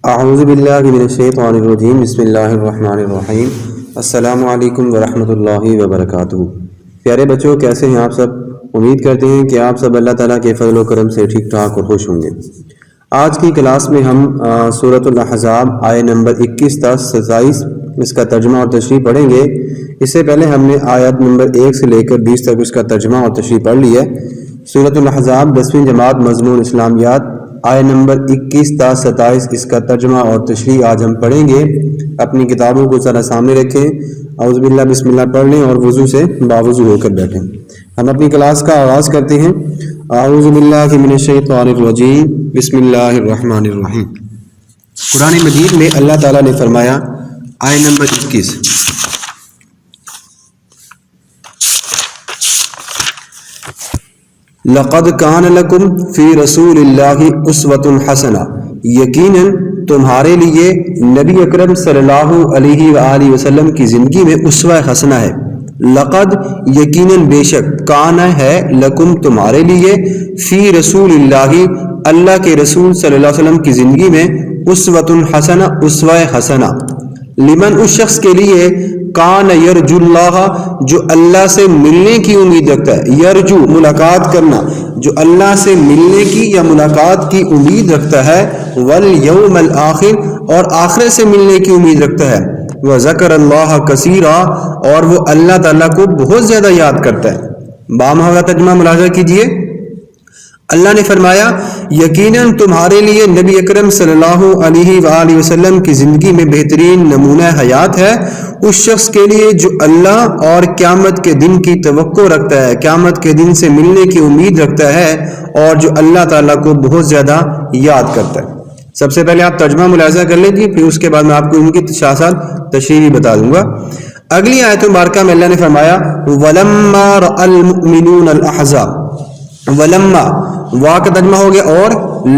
اعوذ باللہ من الشیطان الرجیم بسم اللہ الرحمن الرحیم السلام علیکم ورحمۃ اللہ وبرکاتہ۔ پیارے بچوں، کیسے ہیں آپ سب؟ امید کرتے ہیں کہ آپ سب اللہ تعالیٰ کے فضل و کرم سے ٹھیک ٹھاک اور خوش ہوں گے۔ آج کی کلاس میں ہم سورۃ الاحزاب آیہ نمبر 21 تا 27 اس کا ترجمہ اور تشریح پڑھیں گے۔ اس سے پہلے ہم نے آیت نمبر 1 سے لے کر 20 تک اس کا ترجمہ اور تشریح پڑھ لی ہے۔ سورۃ الاحزاب 10ویں جماعت مضمون اسلامیات آیہ نمبر 21 تا 27 اس کا ترجمہ اور تشریح آج ہم پڑھیں گے۔ اپنی کتابوں کو ذرا سامنے رکھیں، اعوذ باللہ بسم اللہ پڑھ لیں اور وضو سے باوضو ہو کر بیٹھیں۔ ہم اپنی کلاس کا آغاز کرتے ہیں۔ اعوذ باللہ من الشیطان الرجیم بسم اللہ الرحمن الرحیم۔ قرآن مجید میں اللہ تعالیٰ نے فرمایا، آیہ نمبر 21، لقد کان لکم فی رسول اللہ اسوۃ حسنہ، یقیناً تمہارے لیے نبی اکرم صلی اللہ علیہ وآلہ وسلم کی زندگی میں اسوہ حسنہ ہے۔ لقد یقیناً بے شک، کان ہے لکم تمہارے لیے، فی رسول اللہ اللہ کے رسول صلی اللہ علیہ وسلم کی زندگی میں اسوۃ حسنہ اسوہ حسنہ، لمن اس شخص کے لیے، کان یرجو اللہ جو اللہ سے ملنے کی امید رکھتا ہے، یرجو ملاقات کرنا، جو اللہ سے ملنے کی یا ملاقات کی امید رکھتا ہے، والیوم الآخر اور آخرت سے ملنے کی امید رکھتا ہے، وذکر اللہ کثیرا اور وہ اللہ تعالیٰ کو بہت زیادہ یاد کرتا ہے۔ بامحاورہ ترجمہ ملاحظہ کیجئے۔ اللہ نے فرمایا، یقیناً تمہارے لیے نبی اکرم صلی اللہ علیہ وآلہ وسلم کی زندگی میں بہترین نمونہ حیات ہے اس شخص کے لیے جو اللہ اور قیامت کے دن کی توقع رکھتا ہے، قیامت کے دن سے ملنے کی امید رکھتا ہے اور جو اللہ تعالیٰ کو بہت زیادہ یاد کرتا ہے۔ سب سے پہلے آپ ترجمہ ملاحظہ کر لیجیے، پھر اس کے بعد میں آپ کو ان کی ساتھ ساتھ تشریح بتا دوں گا۔ اگلی آیت مبارکہ میں اللہ نے فرمایا، وَلَمَّا رَأَى الْمُؤْمِنُونَ الْأَحْزَابَ، ولما وا کا ترجمہ ہو گیا، اور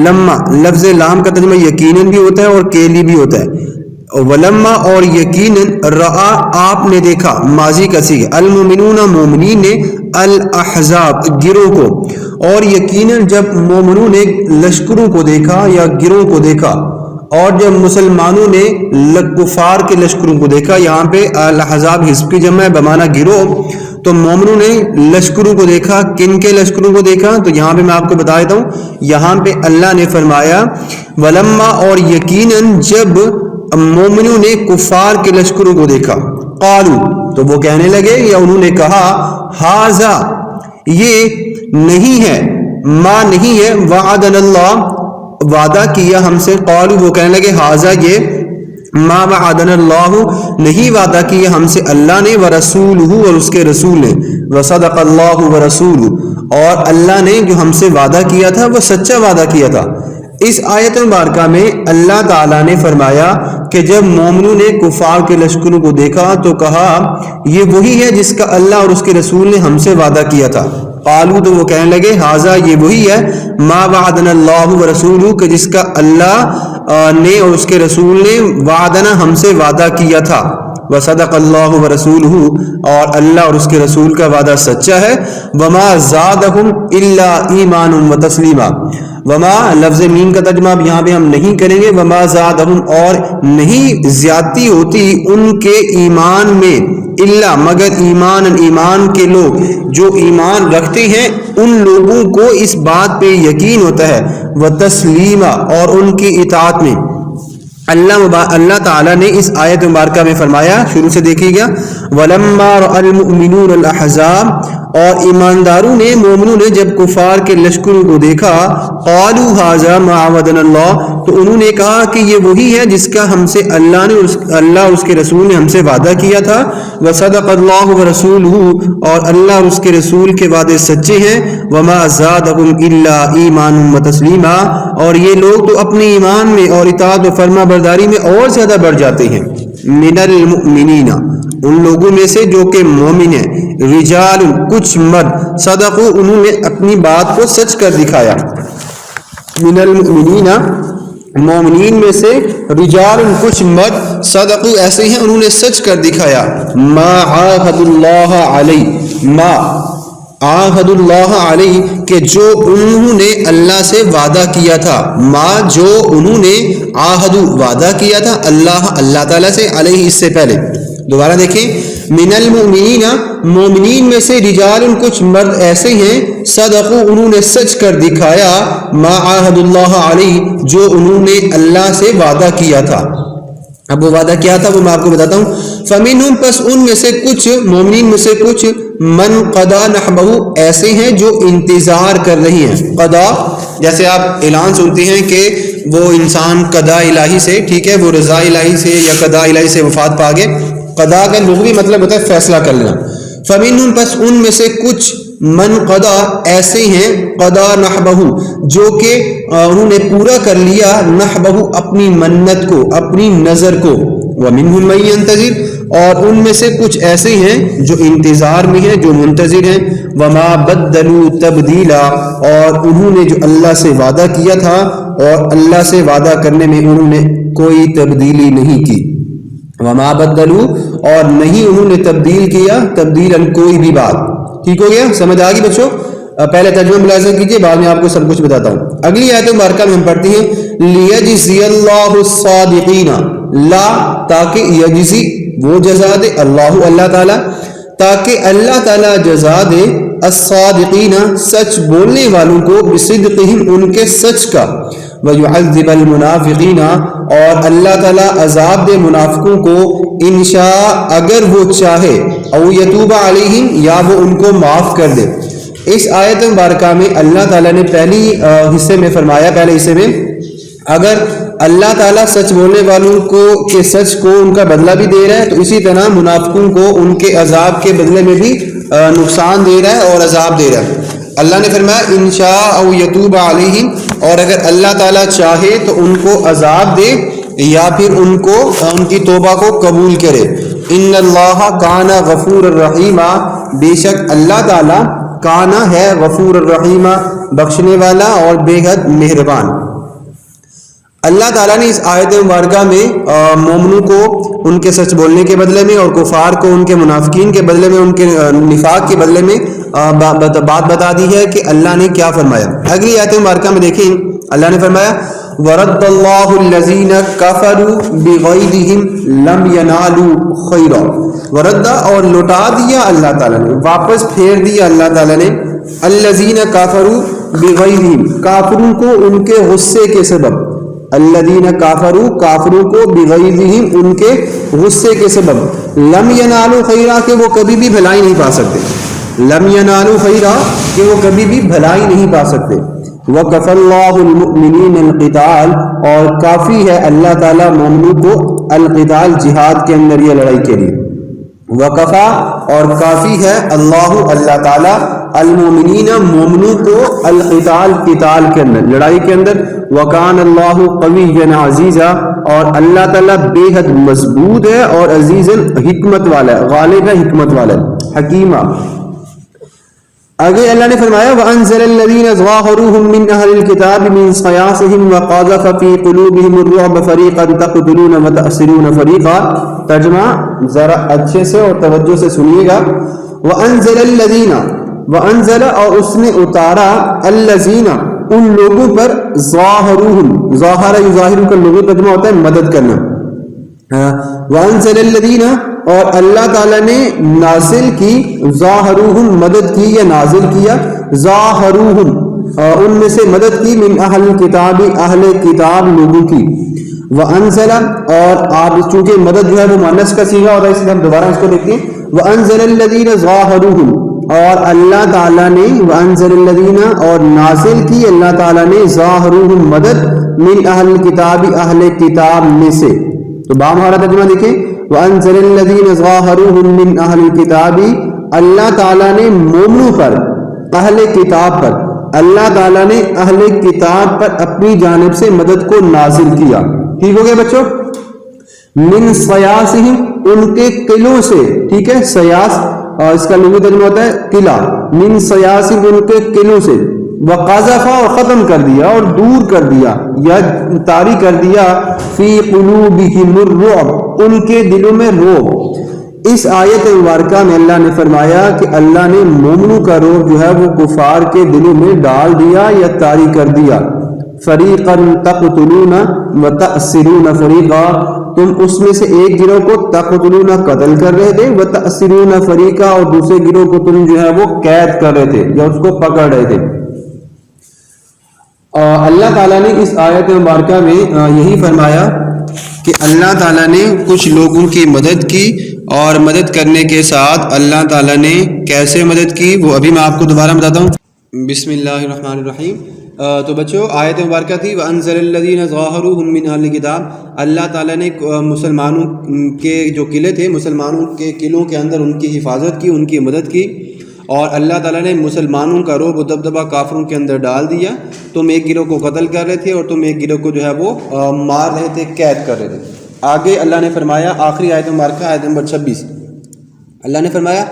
لما لفظ لام کا ترجمہ یقیناً بھی ہوتا ہے اور کیلی بھی ہوتا ہے۔ ولما اور یقیناً، رآ آپ نے دیکھا، ماضی کا صیغہ، المؤمنون مومنین نے، الاحزاب گروہ کو، اور یقیناً جب مومنوں نے لشکروں کو دیکھا یا گروہ کو دیکھا، اور جب مسلمانوں نے کفار کے لشکروں کو دیکھا، یہاں پہ الاحزاب حزب کی جمع ہے بمعنی گروہ، تو مومنوں نے لشکروں کو دیکھا۔ کن کے لشکروں کو دیکھا؟ تو یہاں پہ میں آپ کو بتا دیتا ہوں، یہاں پہ اللہ نے فرمایا ولما اور یقیناً جب مومنوں نے کفار کے لشکروں کو دیکھا، قالو تو وہ کہنے لگے یا انہوں نے کہا، ہاذا یہ نہیں ہے، ما نہیں ہے، وعدنا اللہ وعدہ کیا ہم سے، قالو وہ کہنے لگے، ہاذا یہ، ما وعدنا اللہ نہیں وعدہ کیا ہم سے اللہ نے، ورسولہ اور اس کے رسول نے، وصدق اللہ ورسولہ اور اللہ نے جو ہم سے وعدہ کیا تھا وہ سچا وعدہ کیا تھا۔ اس آیت مبارکہ میں اللہ تعالیٰ نے فرمایا کہ جب مومنوں نے کفار کے لشکروں کو دیکھا تو کہا یہ وہی ہے جس کا اللہ اور اس کے رسول نے ہم سے وعدہ کیا تھا۔ قالو تو وہ کہنے لگے، ہاذا یہ وہی ہے، ما وعدنا اللہ ورسولہ کہ جس کا اللہ نے اور اس کے رسول نے وعدنا ہم سے وعدہ کیا تھا، وصدق اللہ ورسولہ اور اللہ اور اس کے رسول کا وعدہ سچا ہے، وما زادہم الا ایمانا وتسلیما، وما لفظ مین کا ترجمہ اب یہاں پہ ہم نہیں کریں گے، وما زادہم اور نہیں زیادتی ہوتی ان کے ایمان میں، الا مگر ایمان کے لوگ جو ایمان رکھتے ہیں ان لوگوں کو اس بات پہ یقین ہوتا ہے، وتسلیما اور ان کی اطاعت میں۔ اللہ تعالیٰ نے اس آیت مبارکہ میں فرمایا، شروع سے دیکھیے گا، وَلَمَّا رَأَى الْمُؤْمِنُونَ الْأَحْزَابَ اور ایمانداروں نے، مومنوں نے جب کفار کے لشکروں کو دیکھا، قَالُوا هَذَا مَا وَعَدَنَا اللَّهُ تو انہوں نے کہا کہ یہ وہی ہے جس کا ہم سے اللہ اور اس کے رسول نے ہم سے وعدہ کیا تھا، وَصَدَقَ اللَّهُ وَرَسُولُهُ اور اللہ اور اس کے رسول کے وعدے سچے ہیں، وَمَا زَادَهُمْ إِلَّا إِيمَانٌ وَتَسْلِيمًا اور یہ لوگ تو اپنے ایمان میں اور اطاعت و فرما برداری میں اور زیادہ بڑھ جاتے ہیں۔ من المؤمنین ان لوگوں میں سے جو کہ مومن ہیں، رجال کچھ مرد، صدقوا انہوں نے اپنی بات کو سچ کر دکھایا، من المؤمنین مومنین میں سے، رجال کچھ مرد، صدقوا ایسے ہیں انہوں نے سچ کر دکھایا، ما عاہد اللہ علیہ، ما عاہد اللہ علیہ کہ جو انہوں نے اللہ سے وعدہ کیا تھا، ما جو انہوں نے عاہد وعدہ کیا تھا اللہ تعالیٰ سے، علیہ اس سے پہلے. دوبارہ دیکھیں، من المؤمنین مومنین میں سے رجال کچھ مرد ایسے ہیں، صدقوا انہوں نے سچ کر دکھایا، ما عاہد اللہ علیہ جو انہوں نے اللہ سے وعدہ کیا تھا. اب وہ وعدہ کیا تھا وہ میں آپ کو بتاتا ہوں. فمنہم پس ان میں سے کچھ مومنین میں سے کچھ من قضا نحبہ ایسے ہیں جو انتظار کر رہی ہیں. قضا جیسے آپ اعلان سنتے ہیں کہ وہ انسان قضا الہی سے، ٹھیک ہے، وہ رضا الہی سے یا قضا الہی سے وفات پا گئے. قضا کا لغوی مطلب ہوتا ہے فیصلہ کر لینا. فمنہم پس ان میں سے کچھ من قضا ایسے ہیں قضا نحبہ جو کہ انہوں نے پورا کر لیا نحبہ اپنی منت کو، اپنی نظر کو. ومنہم من ینتظر اور ان میں سے کچھ ایسے ہیں جو انتظار میں ہیں، جو منتظر ہیں. وما بدلوا تبدیلا اور انہوں نے جو اللہ سے وعدہ کیا تھا اور اللہ سے وعدہ کرنے میں انہوں نے کوئی تبدیلی نہیں کی. وما بدلوا اور نہیں انہوں نے تبدیل کیا تبدیلا کوئی بھی بات. ٹھیک ہو گیا، سمجھ آ گئی بچوں؟ پہلے ترجمہ ملاحظہ کیجیے، بعد میں آپ کو سب کچھ بتاتا ہوں. اگلی آیت مبارکہ میں ہم پڑھتے ہیں لیجزی اللہ الصادقین، لا تاکہ یجزی وہ جزا دے، اللہ تعالیٰ تاکہ اللہ تعالیٰ جزا دے الصادقین سچ بولنے والوں کو، بصدقہم ان کے سچ کا، ویعذب المنافقین اور اللہ تعالیٰ عذاب دے منافقوں کو، انشاء اگر وہ چاہے، او یتوب علیہم یا وہ ان کو معاف کر دے. اس آیت مبارکہ میں اللہ تعالیٰ نے پہلے حصے میں اگر اللہ تعالیٰ سچ بولنے والوں کو کے سچ کو ان کا بدلہ بھی دے رہا ہے، تو اسی طرح منافقوں کو ان کے عذاب کے بدلے میں بھی نقصان دے رہا ہے اور عذاب دے رہا ہے. اللہ نے فرمایا انشاء او یتوب علیہم، اور اگر اللہ تعالیٰ چاہے تو ان کو عذاب دے یا پھر ان کی توبہ کو قبول کرے. ان اللہ کان غفور الرحیم، بے شک اللہ تعالیٰ کانا ہے غفور الرحیم بخشنے والا اور بے حد مہربان. اللہ تعالیٰ نے اس آیت مبارکہ میں مومنوں کو ان کے سچ بولنے کے بدلے میں اور کفار کو ان کے منافقین کے بدلے میں، ان کے نفاق کے بدلے میں بات بتا دی ہے کہ اللہ نے کیا فرمایا. اگلی آیت مبارکہ میں دیکھیں اللہ نے فرمایا وَرَدَّ اللَّهُ الَّذِينَ كَفَرُوا بِغَيْظِهِمْ لَمْ يَنَالُوا خَيْرًا، وَرَدَّ اور لوٹا دیا اللہ تعالیٰ نے، واپس پھیر دیا اللہ تعالیٰ نے، الَّذِينَ كَفَرُوا بِغَيْظِهِمْ کافروں کو ان کے غصے کے سبب، الذین کافروا کافروں کو، بغیظہم ان کے غصے کے سبب، لم ینالوا خیرا کہ وہ کبھی بھی بھلائی نہیں پا سکتے، لم ینالوا خیرا کہ وہ کبھی بھی بھلائی نہیں پا سکتے. وَكَفَى اللَّهُ الْمُؤْمِنِينَ الْقِتَالَ اور کافی ہے اللہ تعالیٰ مومنوں کو القتال جہاد کے اندر یا لڑائی کے لیے. وَكَفَى اور کافی ہے اللہ تعالیٰ المؤمنین مومنوں کو القتال قتال کے اندر لڑائی کے اندر. وَكَانَ اللَّهُ قَوِيًّا عَزِيزًا اور اللہ تعالیٰ بے حد مضبوط ہے اور عزیزاً حکمت والا ہے، غالب ہے، حکمت والا ہے، حکیمہ. آگے اللہ نے فرمایا وَأَنزَلَ الَّذِينَ ظَاهَرُوهُم مِّنْ أَهْلِ الْكِتَابِ مِنْ صَيَاصِهِمْ وَقَذَفَ فِي قُلُوبِهِمُ الرُّعْبَ فَرِيقًا تَقْتُلُونَ وَتَأْسِرُونَ فَرِيقًا. ترجمہ ذرا اچھے سے اور توجہ سے سنیے گا. وَأَنزَلَ الَّذِينَ وَأَنزَلَ اور اس نے اتارا الَّذِينَ ان لوگوں پر ظَاهَرُوهُم ظاہر یظاہر کا لغوی ترجمہ ہوتا ہے مدد کرنا. وَأَنزَلَ الَّذِينَ اور اللہ تعالیٰ نے نازل کی، ظاہروہم مدد کی یا نازل کیا، ظاہروہم ان میں سے مدد کی، من اہل کتاب اہل کتاب لوگوں کی. وانزل اور آپ چونکہ مدد جو ہے وہ مؤنث کا صیغہ ہوتا ہے، اس لیے ہم دوبارہ اس کو دیکھتے ہیں. وانزل الذین ظاہروہم اور اللہ تعالیٰ نے، وانزل الذین اور نازل کی اللہ تعالیٰ نے، ظاہروہم مدد، من اہل کتاب اہل کتاب میں سے. تو با ہمارا ترجمہ دیکھیں وَأَنزَلَ الَّذِينَ ظَاهَرُوهُم مِّنْ أَهْلِ الْكِتَابِ اللہ تعالیٰ نے مومنوں پر، اہل کتاب پر، اللہ تعالیٰ نے اہل کتاب پر اپنی جانب سے مدد کو نازل کیا. ٹھیک ہو گیا بچوں؟ من سیاسہم ان کے قلعوں سے، ٹھیک ہے، سیاس اس کا لغوی ترجمہ ہوتا ہے قلعہ، من سیاسہم ان کے قلعوں سے، وقذف اور ختم کر دیا اور دور کر دیا یا طاری کر دیا، فی قلوبہم الرعب ان کے دلوں میں رعب. اس آیت مبارکہ میں اللہ نے فرمایا کہ اللہ نے مومنوں کا روح جو ہے وہ کفار کے دلوں میں ڈال دیا یا طاری کر دیا. فریقا تقتلون وتأسرون فریقا، تم اس میں سے ایک گروہ کو تقتلون قتل کر رہے تھے، وتأسرون فریقا، اور دوسرے گروہ کو تم جو ہے وہ قید کر رہے تھے یا اس کو پکڑ رہے تھے. اللہ تعالیٰ نے اس آیت مبارکہ میں یہی فرمایا کہ اللہ تعالیٰ نے کچھ لوگوں کی مدد کی، اور مدد کرنے کے ساتھ اللہ تعالیٰ نے کیسے مدد کی وہ ابھی میں آپ کو دوبارہ بتاتا ہوں. بسم اللہ الرحمن الرحیم. تو بچوں آیت مبارکہ تھی وَأَنزَلَ الَّذِينَ ظَاهَرُوهُم مِّنْ أَهْلِ الْكِتَابِ. اللہ تعالیٰ نے مسلمانوں کے جو قلعے تھے، مسلمانوں کے قلعوں کے اندر ان کی حفاظت کی، ان کی مدد کی، اور اللہ تعالیٰ نے مسلمانوں کا رعب و دبدبہ کافروں کے اندر ڈال دیا. تم ایک گروہ کو قتل کر رہے تھے اور تم ایک گروہ کو جو ہے وہ مار رہے تھے، قید کر رہے تھے. آگے اللہ نے فرمایا آخری آیت مبارکہ آیت نمبر 26، اللہ نے فرمایا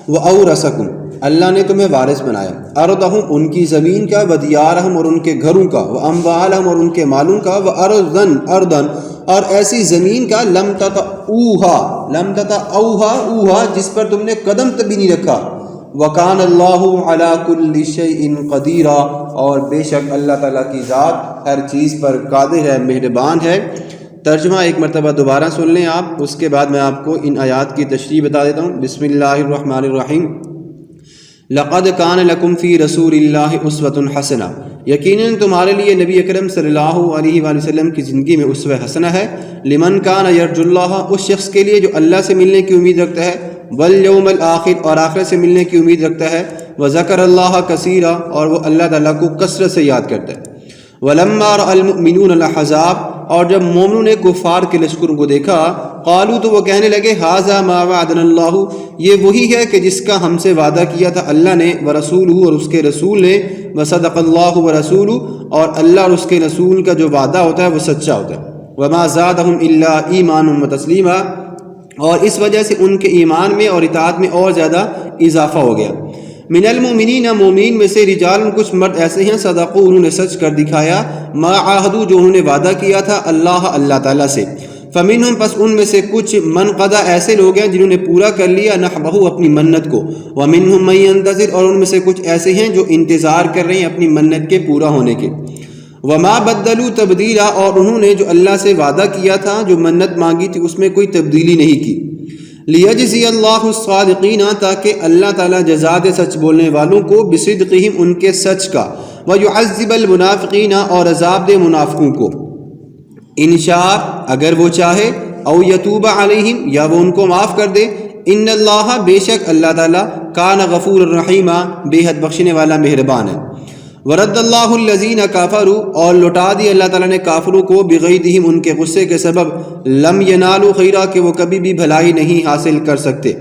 وَأَوْرَثَكُمْ، اللہ نے تمہیں وارث بنایا، أَرْضَهُمْ ان کی زمین کا، وَدِيَارَهُمْ اور ان کے گھروں کا، وَأَمْوَالَهُمْ اور ان کے مالوں کا، وَأَرْضًا اور ایسی زمین کا لَمْ تَطَئُوهَا جس پر تم نے قدم تک بھی نہیں رکھا. وَكَانَ اللَّهُ عَلَى كُلِّ شَيْءٍ قَدِيرًا، اور بے شک اللہ تعالیٰ کی ذات ہر چیز پر قادر ہے، مہربان ہے. ترجمہ ایک مرتبہ دوبارہ سن لیں آپ، اس کے بعد میں آپ کو ان آیات کی تشریح بتا دیتا ہوں. بسم اللہ الرحمن الرحیم. لقد کان لکم فی رسول اللہ اسوۃ حسنہ، یقیناً تمہارے لیے نبی اکرم صلی اللہ علیہ وآلہ وسلم کی زندگی میں اسوہ حسنہ ہے. لمن کان یرجو اللہ، اس شخص کے لیے جو اللہ سے ملنے کی امید رکھتا ہے، والیوم الآخر اور آخرت سے ملنے کی امید رکھتا ہے، وذکر اللہ کثیرا اور وہ اللہ تعالیٰ کو کثرت سے یاد کرتا ہے. ولما رأى المؤمنون الاحزاب، اور جب مومنوں نے کفار کے لشکروں کو دیکھا، قالوا تو وہ کہنے لگے ھذا ما وعدنا اللہ، یہ وہی ہے کہ جس کا ہم سے وعدہ کیا تھا اللہ نے، ورسولہ اور اس کے رسول نے، وصدق اللہ ورسولہ اور اللہ اور اس کے رسول کا جو وعدہ ہوتا ہے وہ سچا ہوتا ہے. وما زادهم الا ایمانا وتسلیما، اور اس وجہ سے ان کے ایمان میں اور اطاعت میں اور زیادہ اضافہ ہو گیا. من المؤمنین، مومین میں سے رجال کچھ مرد ایسے ہیں، صدقوا انہوں نے سچ کر دکھایا، ما عاہدوا جو انہوں نے وعدہ کیا تھا اللہ تعالیٰ سے. فمنہم پس ان میں سے کچھ من قضا ایسے لوگ ہیں جنہوں نے پورا کر لیا نحبہ اپنی منت کو، ومنہم من ینتظر اور ان میں سے کچھ ایسے ہیں جو انتظار کر رہے ہیں اپنی منت کے پورا ہونے کے. وما بدلوا تبدیلا، اور انہوں نے جو اللہ سے وعدہ کیا تھا، جو منت مانگی تھی، اس میں کوئی تبدیلی نہیں کی. لیجزی اللہ الصادقین، تاکہ اللہ تعالیٰ جزا دے سچ بولنے والوں کو، بصدقہم ان کے سچ کا، ویعذب المنافقین اور عذاب دے منافقوں کو، انشاء اگر وہ چاہے، او یتوب علیہم یا وہ ان کو معاف کر دے. ان اللہ بے شک اللہ تعالیٰ کان غفور الرحیم بے حد بخشنے والا مہربان ہے. ورد اللہ الذین کفروا اور لوٹا دی اللہ تعالیٰ نے کافروں کو، بغیظہم ان کے غصے کے سبب، لم ینالوا خیرا کہ وہ کبھی بھی بھلائی نہیں حاصل کر سکتے.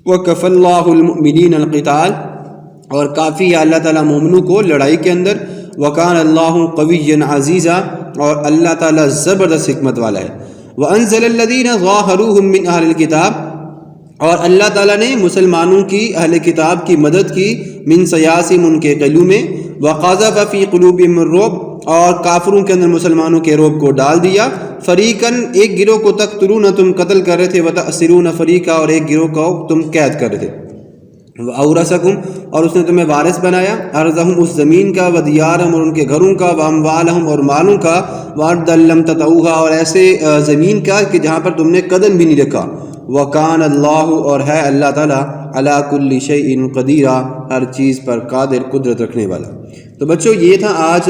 وکفی اللہ المؤمنین القتال اور کافی ہے اللہ تعالیٰ مومنوں کو لڑائی کے اندر. وکان اللہ قویا عزیزا اور اللہ تعالیٰ زبردست حکمت والا ہے. وانزل الذین ظاہروہم من اہل الکتاب اور اللہ تعالیٰ نے مسلمانوں کی اہل کتاب کی مدد کی، من سیاسم ان کے قلعوں میں، وقذف فی قلوبہم الرعب اور کافروں کے اندر مسلمانوں کے رعب کو ڈال دیا. فریقاً ایک گروہ کو تقتلون تم قتل کر رہے تھے، وتأسرون فریقا اور ایک گروہ کو تم قید کر رہے تھے. وَأَوْرَثَكُمْ اور اس نے تمہیں وارث بنایا، أَرْضَهُمْ اس زمین کا، وَدِيَارَهُمْ اور ان کے گھروں کا، وَأَمْوَالَهُمْ اور مالوں کا، وَأَرْضًا لَمْ تَطَئُوهَا اور ایسے زمین کا کہ جہاں پر تم نے قدم بھی نہیں رکھا. وَكَانَ اللَّهُ اور ہے اللہ تعالیٰ عَلَى كُلِّ شَيْءٍ قَدِيرًا ہر چیز پر قادر، قدرت رکھنے والا. تو بچوں یہ تھا آج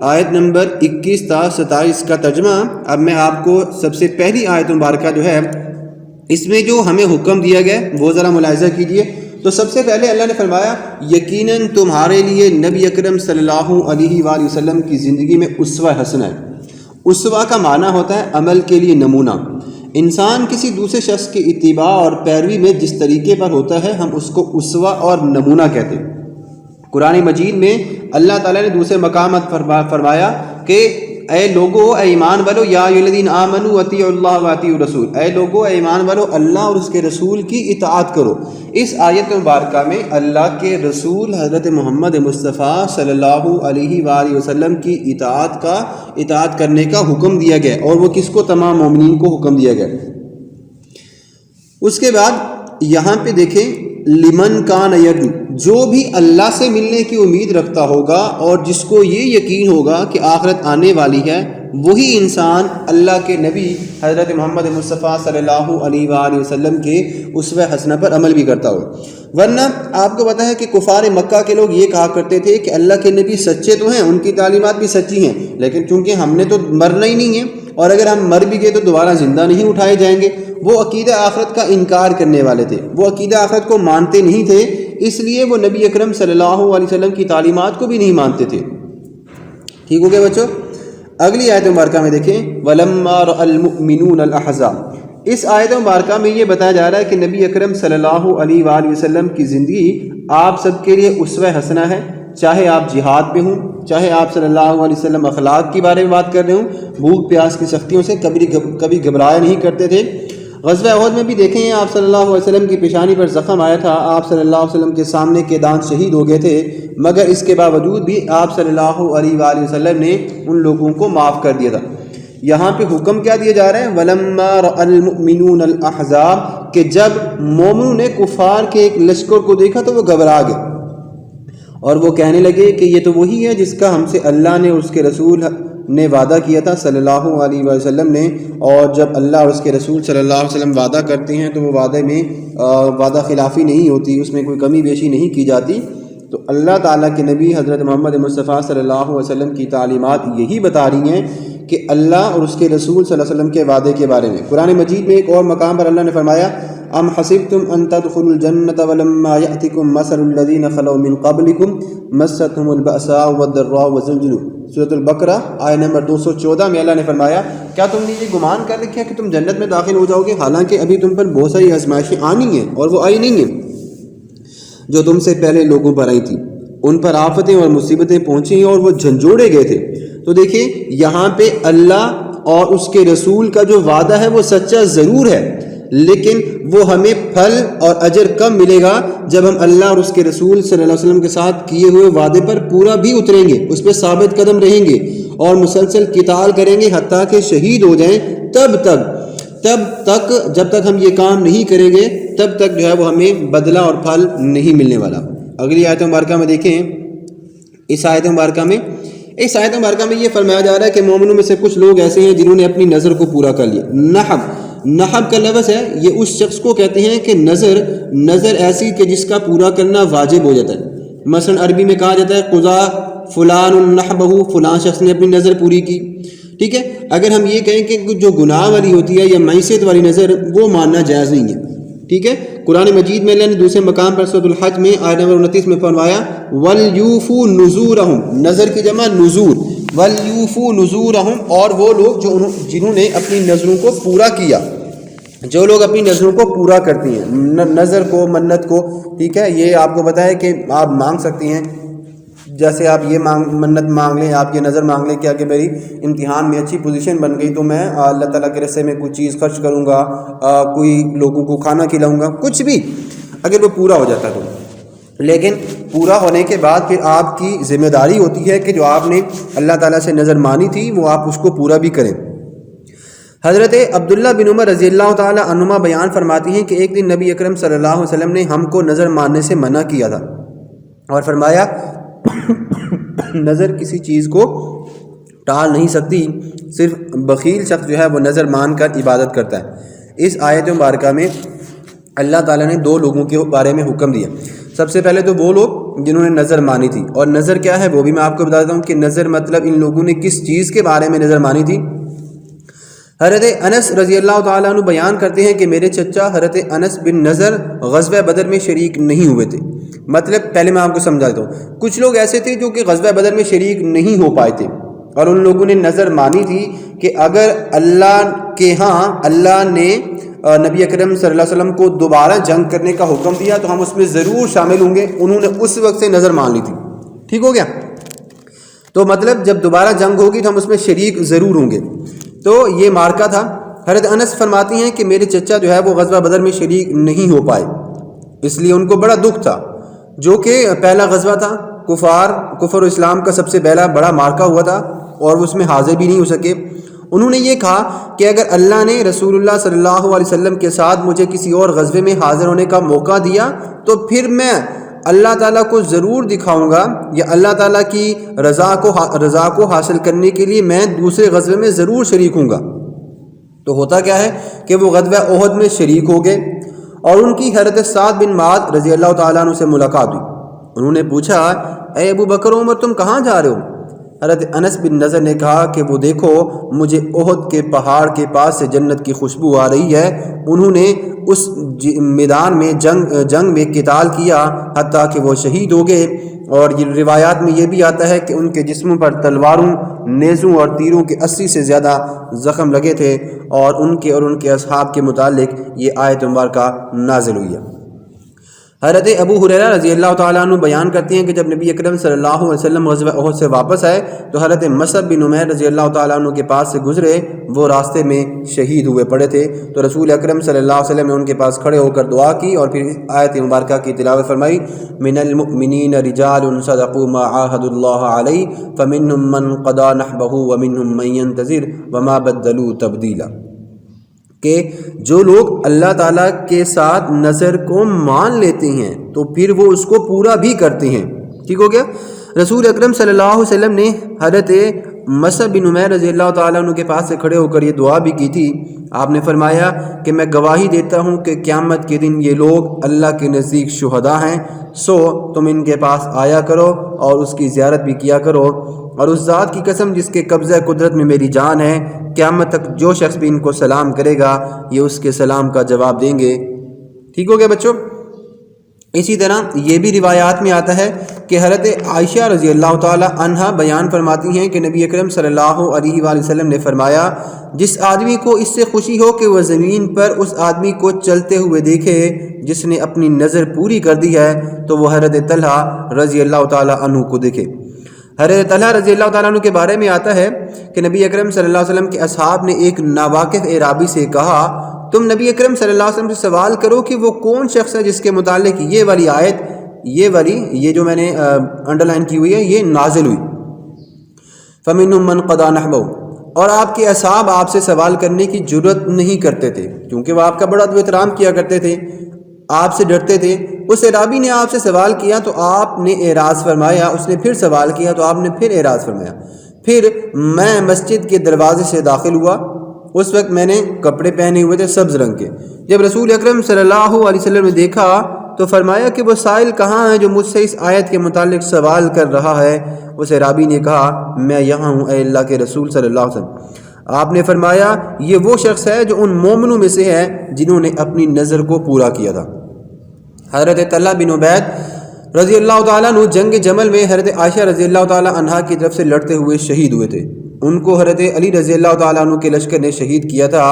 آیت نمبر 21 تا 27 کا ترجمہ. اب میں آپ کو سب سے پہلی آیت مبارکہ جو ہے اس میں جو ہمیں حکم دیا گیا وہ ذرا ملاحظہ کیجئے. تو سب سے پہلے اللہ نے فرمایا یقیناً تمہارے لیے نبی اکرم صلی اللہ علیہ وآلہ وسلم کی زندگی میں اسوہ حسنہ ہے. اسوہ کا معنی ہوتا ہے عمل کے لیے نمونہ. انسان کسی دوسرے شخص کی اتباع اور پیروی میں جس طریقے پر ہوتا ہے ہم اس کو اسوہ اور نمونہ کہتے ہیں. قرآن مجید میں اللہ تعالیٰ نے دوسرے مقامات فرمایا کہ اے لوگو، اے ایمان والو، یا ایھا الذین آمنوا اطیعوا اللہ واطیعوا الرسول، اے لوگو، اے ایمان والو، اللہ اور اس کے رسول کی اطاعت کرو. اس آیت مبارکہ میں اللہ کے رسول حضرت محمد مصطفیٰ صلی اللہ علیہ وآلہ وسلم کی اطاعت کرنے کا حکم دیا گیا، اور وہ کس کو؟ تمام مومنین کو حکم دیا گیا. اس کے بعد یہاں پہ دیکھیں لمن کان یرجو، جو بھی اللہ سے ملنے کی امید رکھتا ہوگا اور جس کو یہ یقین ہوگا کہ آخرت آنے والی ہے، وہی انسان اللہ کے نبی حضرت محمد مصطفیٰ صلی اللہ علیہ وآلہ وسلم کے اسوہ حسنہ پر عمل بھی کرتا ہو۔ ورنہ آپ کو پتہ ہے کہ کفار مکہ کے لوگ یہ کہا کرتے تھے کہ اللہ کے نبی سچے تو ہیں، ان کی تعلیمات بھی سچی ہیں، لیکن چونکہ ہم نے تو مرنا ہی نہیں ہے، اور اگر ہم مر بھی گئے تو دوبارہ زندہ نہیں اٹھائے جائیں گے۔ وہ عقیدہ آخرت کا انکار کرنے والے تھے، وہ عقیدہ آخرت کو مانتے نہیں تھے، اس لیے وہ نبی اکرم صلی اللہ علیہ وسلم کی تعلیمات کو بھی نہیں مانتے تھے۔ ٹھیک ہو گیا بچوں؟ اگلی آیت مبارکہ میں دیکھیں وَلَمَّا رَأَى الْمُؤْمِنُونَ الْأَحْزَابَ۔ اس آیت مبارکہ میں یہ بتایا جا رہا ہے کہ نبی اکرم صلی اللہ علیہ وآلہ وسلم کی زندگی آپ سب کے لیے اسوہ حسنہ ہے، چاہے آپ جہاد پہ ہوں، چاہے آپ صلی اللہ علیہ وسلم اخلاق کے بارے میں بات کر رہے ہوں، بھوک پیاس کی سختیوں سے کبھی گھبرایا نہیں کرتے تھے۔ غزوہ احد میں بھی دیکھیں آپ صلی اللہ علیہ وسلم کی پیشانی پر زخم آیا تھا، آپ صلی اللہ علیہ وسلم کے سامنے کے دانت شہید ہو گئے تھے، مگر اس کے باوجود بھی آپ صلی اللہ علیہ وآلہ وسلم نے ان لوگوں کو معاف کر دیا تھا۔ یہاں پہ حکم کیا دیا جا رہا ہے وَلَمَّا رَأَى الْمُؤْمِنُونَ الْأَحْزَابَ، کہ جب مومنوں نے کفار کے ایک لشکر کو دیکھا تو وہ گھبرا گئے اور وہ کہنے لگے کہ یہ تو وہی ہے جس کا ہم سے اللہ نے اور اس کے رسول نے وعدہ کیا تھا صلی اللہ علیہ وسلم نے، اور جب اللہ اور اس کے رسول صلی اللہ علیہ وسلم وعدہ کرتے ہیں تو وہ وعدے میں وعدہ خلافی نہیں ہوتی، اس میں کوئی کمی بیشی نہیں کی جاتی۔ تو اللہ تعالیٰ کے نبی حضرت محمد مصطفیٰ صلی اللہ علیہ وسلم کی تعلیمات یہی بتا رہی ہیں کہ اللہ اور اس کے رسول صلی اللہ علیہ وسلم کے وعدے کے بارے میں۔ قرآن مجید میں ایک اور مقام پر اللہ نے فرمایا ام حسبتم ان تدخلوا الجنة ولما يأتكم مثل الذين خلوا من قبلكم مستهم البأساء والضراء وزلزلوا، سورۃ البقرہ آیت نمبر 214 میں اللہ نے فرمایا کیا تم نے یہ گمان کر رکھا کہ تم جنت میں داخل ہو جاؤ گے، حالانکہ ابھی تم پر بہت ساری آزمائشیں آنی ہیں اور وہ آئی نہیں ہیں جو تم سے پہلے لوگوں پر آئی تھیں، ان پر آفتیں اور مصیبتیں پہنچی ہیں اور وہ جھنجھوڑے گئے تھے۔ تو دیکھیں یہاں پہ اللہ اور اس کے رسول کا جو وعدہ ہے وہ سچا ضرور ہے، لیکن وہ ہمیں پھل اور اجر کم ملے گا جب ہم اللہ اور اس کے رسول صلی اللہ علیہ وسلم کے ساتھ کیے ہوئے وعدے پر پورا بھی اتریں گے، اس پہ ثابت قدم رہیں گے اور مسلسل قتال کریں گے حتیٰ کہ شہید ہو جائیں۔ تب تک جب تک ہم یہ کام نہیں کریں گے تب تک جو ہے وہ ہمیں بدلہ اور پھل نہیں ملنے والا۔ اگلی آیت مبارکہ میں دیکھیں، اس آیت مبارکہ میں یہ فرمایا جا رہا ہے کہ مومنوں میں سے کچھ لوگ ایسے ہیں جنہوں نے اپنی نظر کو پورا کر لیا۔ نحب کا لفظ ہے، یہ اس شخص کو کہتے ہیں کہ نظر ایسی کہ جس کا پورا کرنا واجب ہو جاتا ہے۔ مثلا عربی میں کہا جاتا ہے قضا فلان نحبہ، فلان شخص نے اپنی نظر پوری کی۔ ٹھیک ہے، اگر ہم یہ کہیں کہ جو گناہ والی ہوتی ہے یا معیشت والی نظر، وہ ماننا جائز نہیں ہے۔ ٹھیک ہے، قرآن مجید میں اللہ نے دوسرے مقام پر سورۃ الحج میں آیت نمبر 29 میں فرمایا وَلْيُوفُوا نُذُورَهُمْ، نظر کی جمع نذور، وَلْيُوفُوا نُذُورَهُمْ، اور وہ لوگ جنہوں نے اپنی نظروں کو پورا کیا، جو لوگ اپنی نظروں کو پورا کرتی ہیں، نظر کو، منت کو۔ ٹھیک ہے، یہ آپ کو پتہ ہے کہ آپ مانگ سکتی ہیں، جیسے آپ یہ منت مانگ لیں، آپ یہ نظر مانگ لیں کہ میری امتحان میں اچھی پوزیشن بن گئی تو میں اللہ تعالیٰ کے راستے میں کوئی چیز خرچ کروں گا، کوئی لوگوں کو کھانا کھلاؤں گا، کچھ بھی، اگر وہ پورا ہو جاتا تو۔ لیکن پورا ہونے کے بعد پھر آپ کی ذمہ داری ہوتی ہے کہ جو آپ نے اللہ تعالیٰ سے نظر مانی تھی وہ آپ اس کو پورا بھی کریں۔ حضرت عبداللہ بن عمر رضی اللہ تعالیٰ عنہما بیان فرماتی ہیں کہ ایک دن نبی اکرم صلی اللہ علیہ وسلم نے ہم کو نظر ماننے سے منع کیا تھا اور فرمایا نظر کسی چیز کو ٹال نہیں سکتی، صرف بخیل شخص جو ہے وہ نظر مان کر عبادت کرتا ہے۔ اس آیت مبارکہ میں اللہ تعالیٰ نے دو لوگوں کے بارے میں حکم دیا۔ سب سے پہلے تو وہ لوگ جنہوں نے نظر مانی تھی، اور نظر کیا ہے وہ بھی میں آپ کو بتا دیتا ہوں کہ نظر مطلب ان لوگوں نے کس چیز کے بارے میں نظر مانی تھی۔ حضرت انس رضی اللہ تعالیٰ عنہ بیان کرتے ہیں کہ میرے چچا حضرت انس بن نضر غزوہ بدر میں شریک نہیں ہوئے تھے۔ مطلب پہلے میں آپ کو سمجھا دیتا ہوں، کچھ لوگ ایسے تھے جو کہ غزوہ بدر میں شریک نہیں ہو پائے تھے، اور ان لوگوں نے نظر مانی تھی کہ اگر اللہ کے ہاں اللہ نے نبی اکرم صلی اللہ علیہ وسلم کو دوبارہ جنگ کرنے کا حکم دیا تو ہم اس میں ضرور شامل ہوں گے، انہوں نے اس وقت سے نظر مان لی تھی۔ ٹھیک ہو گیا، تو مطلب جب دوبارہ جنگ ہوگی تو ہم اس میں شریک ضرور ہوں گے۔ تو یہ مارکا تھا۔ حضرت انس فرماتی ہیں کہ میرے چچا جو ہے وہ غزوہ بدر میں شریک نہیں ہو پائے، اس لیے ان کو بڑا دکھ تھا، جو کہ پہلا غزوہ تھا، کفر و اسلام کا سب سے پہلا بڑا مارکا ہوا تھا، اور اس میں حاضر بھی نہیں ہو سکے، انہوں نے یہ کہا کہ اگر اللہ نے رسول اللہ صلی اللہ علیہ وسلم کے ساتھ مجھے کسی اور غزوے میں حاضر ہونے کا موقع دیا تو پھر میں اللہ تعالیٰ کو ضرور دکھاؤں گا، یا اللہ تعالیٰ کی رضا کو حاصل کرنے کے لیے میں دوسرے غزوے میں ضرور شریک ہوں گا۔ تو ہوتا کیا ہے کہ وہ غزوہ احد میں شریک ہو گئے اور ان کی حضرت سعد بن معاذ رضی اللہ تعالیٰ عنہ سے ملاقات ہوئی۔ انہوں نے پوچھا، اے ابو بکر و عمر، تم کہاں جا رہے ہو؟ حضرت انس بن نضر نے کہا کہ وہ دیکھو، مجھے احد کے پہاڑ کے پاس سے جنت کی خوشبو آ رہی ہے۔ انہوں نے اس میدان میں جنگ میں قتال کیا حتیٰ کہ وہ شہید ہو گئے، اور یہ روایات میں یہ بھی آتا ہے کہ ان کے جسموں پر تلواروں، نیزوں اور تیروں کے 80 سے زیادہ زخم لگے تھے، اور ان کے اصحاب کے متعلق یہ آیت مبارکہ نازل ہوئی ہے۔ حضرت ابو ہریرہ رضی اللہ تعالیٰ عنہ بیان کرتے ہیں کہ جب نبی اکرم صلی اللہ علیہ وسلم غزوہ احد سے واپس آئے تو حضرت مصعب بن عمیر رضی اللہ تعالیٰ عنہ کے پاس سے گزرے، وہ راستے میں شہید ہوئے پڑے تھے۔ تو رسول اکرم صلی اللہ علیہ وسلم نے ان کے پاس کھڑے ہو کر دعا کی اور پھر آیت مبارکہ کی تلاوت فرمائی، من المؤمنین رجال صدقوا ما عاهدوا اللہ علیہ فمنهم من قضى نحبه ومنهم من ينتظر وما بدلوا تبدیلا، کہ جو لوگ اللہ تعالیٰ کے ساتھ نظر کو مان لیتے ہیں تو پھر وہ اس کو پورا بھی کرتے ہیں۔ ٹھیک ہو گیا۔ رسول اکرم صلی اللہ علیہ وسلم نے حضرت مصعب بن عمیر رضی اللہ تعالیٰ عنہ کے پاس سے کھڑے ہو کر یہ دعا بھی کی تھی۔ آپ نے فرمایا کہ میں گواہی دیتا ہوں کہ قیامت کے دن یہ لوگ اللہ کے نزدیک شہداء ہیں، سو تم ان کے پاس آیا کرو اور اس کی زیارت بھی کیا کرو، اور اس ذات کی قسم جس کے قبضہ قدرت میں میری جان ہے، قیامت تک جو شخص بھی ان کو سلام کرے گا یہ اس کے سلام کا جواب دیں گے۔ ٹھیک ہو گیا بچوں۔ اسی طرح یہ بھی روایات میں آتا ہے کہ حضرت عائشہ رضی اللہ تعالی عنہا بیان فرماتی ہیں کہ نبی اکرم صلی اللہ علیہ وآلہ وسلم نے فرمایا، جس آدمی کو اس سے خوشی ہو کہ وہ زمین پر اس آدمی کو چلتے ہوئے دیکھے جس نے اپنی نظر پوری کر دی ہے تو وہ حضرت طلحہ رضی اللہ تعالی عنہ کو دیکھے۔ حضرت طلحہ رضی اللہ تعالیٰ عنہ کے بارے میں آتا ہے کہ نبی اکرم صلی اللہ علیہ وسلم کے اصحاب نے ایک ناواقف اعرابی سے کہا، تم نبی اکرم صلی اللہ علیہ وسلم سے سوال کرو کہ وہ کون شخص ہے جس کے متعلق یہ والی آیت، یہ جو میں نے انڈر لائن کی ہوئی ہے، یہ نازل ہوئی، فَمِنْهُمْ مَنْ قَضَى نَحْبَهُ۔ اور آپ کے اصحاب آپ سے سوال کرنے کی جرت نہیں کرتے تھے کیونکہ وہ آپ کا بڑا احترام کیا کرتے تھے، آپ سے ڈرتے تھے۔ اس اعرابی نے آپ سے سوال کیا تو آپ نے اعراض فرمایا، اس نے پھر سوال کیا تو آپ نے پھر اعراض فرمایا۔ پھر میں مسجد کے دروازے سے داخل ہوا، اس وقت میں نے کپڑے پہنے ہوئے تھے سبز رنگ کے۔ جب رسول اکرم صلی اللہ علیہ وسلم نے دیکھا تو فرمایا کہ وہ سائل کہاں ہے جو مجھ سے اس آیت کے متعلق سوال کر رہا ہے؟ اس اعرابی نے کہا، میں یہاں ہوں اے اللہ کے رسول صلی اللہ علیہ وسلم۔ آپ نے فرمایا، یہ وہ شخص ہے جو ان مومنوں میں سے ہے جنہوں نے اپنی نظر کو پورا کیا تھا۔ حضرت طلحہ بن عبید رضی اللہ تعالیٰ عنہ جنگ جمل میں حضرت عائشہ رضی اللہ تعالیٰ عنہا کی طرف سے لڑتے ہوئے شہید ہوئے تھے۔ ان کو حضرت علی رضی اللہ تعالیٰ عنہ کے لشکر نے شہید کیا تھا۔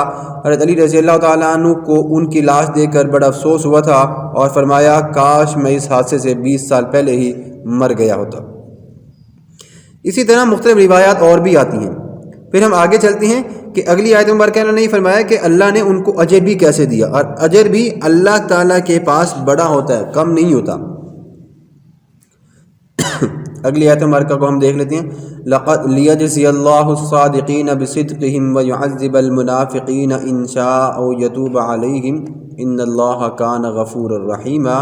حضرت علی رضی اللہ تعالیٰ عنہ کو ان کی لاش دیکھ کر بڑا افسوس ہوا تھا اور فرمایا، کاش میں اس حادثے سے 20 سال پہلے ہی مر گیا ہوتا۔ اسی طرح مختلف روایات اور بھی آتی ہیں۔ پھر ہم آگے چلتے ہیں کہ اگلی آیت مبارکہ نے نہیں فرمایا کہ اللہ نے ان کو اجر بھی کیسے دیا، اور اجر بھی اللہ تعالیٰ کے پاس بڑا ہوتا ہے، کم نہیں ہوتا۔ اگلی آیت مبارکہ کو ہم دیکھ لیتے ہیں، لَقَدْ لِيَجْزِيَ اللَّهُ الصَّادِقِينَ بِصِدْقِهِمْ وَيُعَذِّبَ الْمُنَافِقِينَ إِنْ شَاءَ أَوْ يَتُوبَ عَلَيْهِمْ إِنَّ اللَّهَ كَانَ غَفُورًا رَحِيمًا۔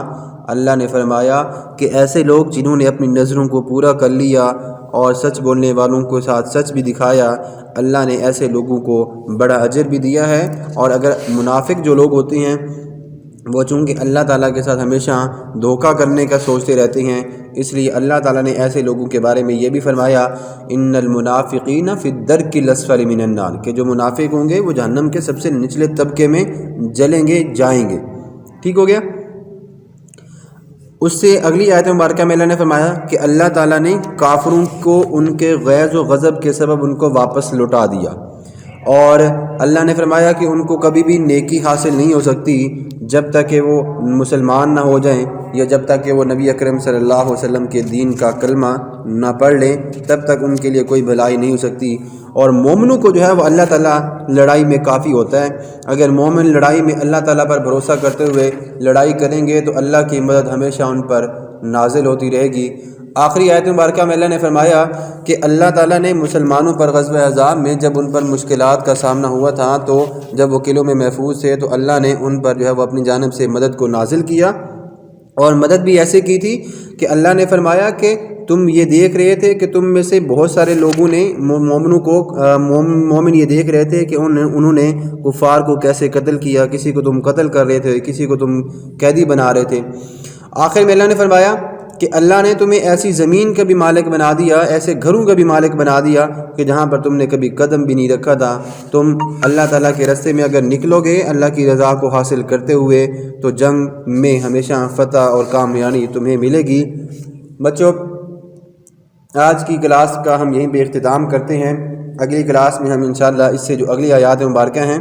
اللہ نے فرمایا کہ ایسے لوگ جنہوں نے اپنی نظروں کو پورا کر لیا اور سچ بولنے والوں کے ساتھ سچ بھی دکھایا، اللہ نے ایسے لوگوں کو بڑا اجر بھی دیا ہے۔ اور اگر منافق جو لوگ ہوتے ہیں وہ چونکہ اللہ تعالیٰ کے ساتھ ہمیشہ دھوکہ کرنے کا سوچتے رہتے ہیں، اس لیے اللہ تعالیٰ نے ایسے لوگوں کے بارے میں یہ بھی فرمایا، ان المنافقین فی الدرک الاسفل من النار، کہ جو منافق ہوں گے وہ جہنم کے سب سے نچلے طبقے میں جلیں گے، جائیں گے۔ ٹھیک ہو گیا۔ اس سے اگلی آیت مبارکہ میں اللہ نے فرمایا کہ اللہ تعالیٰ نے کافروں کو ان کے غیظ و غضب کے سبب ان کو واپس لوٹا دیا، اور اللہ نے فرمایا کہ ان کو کبھی بھی نیکی حاصل نہیں ہو سکتی جب تک کہ وہ مسلمان نہ ہو جائیں، یا جب تک کہ وہ نبی اکرم صلی اللہ علیہ وسلم کے دین کا کلمہ نہ پڑھ لیں، تب تک ان کے لیے کوئی بھلائی نہیں ہو سکتی۔ اور مومنوں کو جو ہے وہ اللہ تعالیٰ لڑائی میں کافی ہوتا ہے۔ اگر مومن لڑائی میں اللہ تعالیٰ پر بھروسہ کرتے ہوئے لڑائی کریں گے تو اللہ کی مدد ہمیشہ ان پر نازل ہوتی رہے گی۔ آخری آیت مبارکہ میں اللہ نے فرمایا کہ اللہ تعالیٰ نے مسلمانوں پر غزوہ احزاب میں جب ان پر مشکلات کا سامنا ہوا تھا تو جب وہ قلعوں میں محفوظ تھے تو اللہ نے ان پر جو ہے وہ اپنی جانب سے مدد کو نازل کیا، اور مدد بھی ایسے کی تھی کہ اللہ نے فرمایا کہ تم یہ دیکھ رہے تھے کہ تم میں سے بہت سارے لوگوں نے مومن یہ دیکھ رہے تھے کہ انہوں نے کفار کو کیسے قتل کیا، کسی کو تم قتل کر رہے تھے، کسی کو تم قیدی بنا رہے تھے۔ آخر میں اللہ نے فرمایا کہ اللہ نے تمہیں ایسی زمین کا بھی مالک بنا دیا، ایسے گھروں کا بھی مالک بنا دیا کہ جہاں پر تم نے کبھی قدم بھی نہیں رکھا تھا۔ تم اللہ تعالیٰ کے راستے میں اگر نکلو گے اللہ کی رضا کو حاصل کرتے ہوئے تو جنگ میں ہمیشہ فتح اور کامیابی تمہیں ملے گی۔ بچوں، آج کی کلاس کا ہم یہیں پہ اختتام کرتے ہیں۔ اگلی کلاس میں ہم انشاءاللہ اس سے جو اگلی آیات مبارکہ ہیں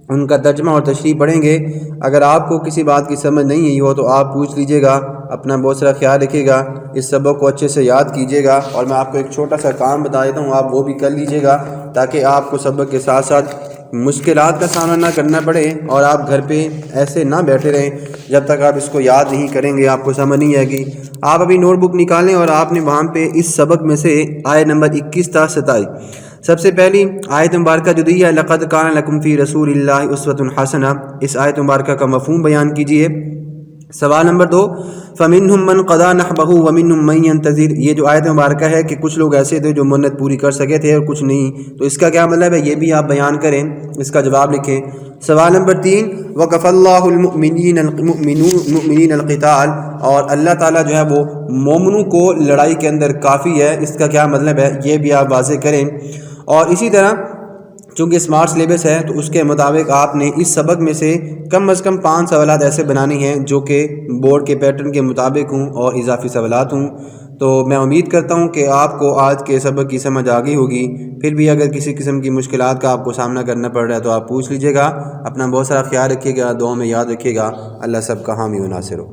ان کا ترجمہ اور تشریح پڑھیں گے۔ اگر آپ کو کسی بات کی سمجھ نہیں آئی ہو تو آپ پوچھ لیجئے گا۔ اپنا بہت سارا خیال رکھیے گا، اس سبق کو اچھے سے یاد کیجیے گا، اور میں آپ کو ایک چھوٹا سا کام بتا دیتا ہوں، آپ وہ بھی کر لیجئے گا تاکہ آپ کو سبق کے ساتھ ساتھ مشکلات کا سامنا نہ کرنا پڑے اور آپ گھر پہ ایسے نہ بیٹھے رہیں جب تک آپ اس کو یاد نہیں کریں گے، آپ کو سمجھ نہیں آئے گی۔ آپ ابھی نوٹ بک نکالیں اور آپ نے وہاں پہ اس سبق میں سے آیت نمبر 21 تا 27 سب سے پہلی آیت مبارکہ جو دی ہے لقد کان لکم فی رسول اللہ اسوۃ حسنہ، اس آیت مبارکہ کا مفہوم بیان کیجیے۔ سوال نمبر 2 فمنہم من قضی نحبہ ومنہم من ینتظر، یہ جو آیت مبارکہ ہے کہ کچھ لوگ ایسے تھے جو منت پوری کر سکے تھے اور کچھ نہیں، تو اس کا کیا مطلب ہے یہ بھی آپ بیان کریں، اس کا جواب لکھیں۔ سوال نمبر 3 وَكَفَى اللَّهُ الْمُؤْمِنِينَ الْقِتَالَ، اور اللہ تعالیٰ جو ہے وہ مومنوں کو لڑائی کے اندر کافی ہے، اس کا کیا مطلب ہے یہ بھی آپ واضح کریں۔ اور اسی طرح چونکہ اسمارٹ سلیبس ہے تو اس کے مطابق آپ نے اس سبق میں سے کم از کم 5 سوالات ایسے بنانے ہیں جو کہ بورڈ کے پیٹرن کے مطابق ہوں اور اضافی سوالات ہوں۔ تو میں امید کرتا ہوں کہ آپ کو آج کے سبق کی سمجھ آ گئی ہوگی۔ پھر بھی اگر کسی قسم کی مشکلات کا آپ کو سامنا کرنا پڑ رہا ہے تو آپ پوچھ لیجئے گا۔ اپنا بہت سارا خیال رکھیے گا، دعاؤں میں یاد رکھیے گا۔ اللہ سب کا حامی و ناصر ہو۔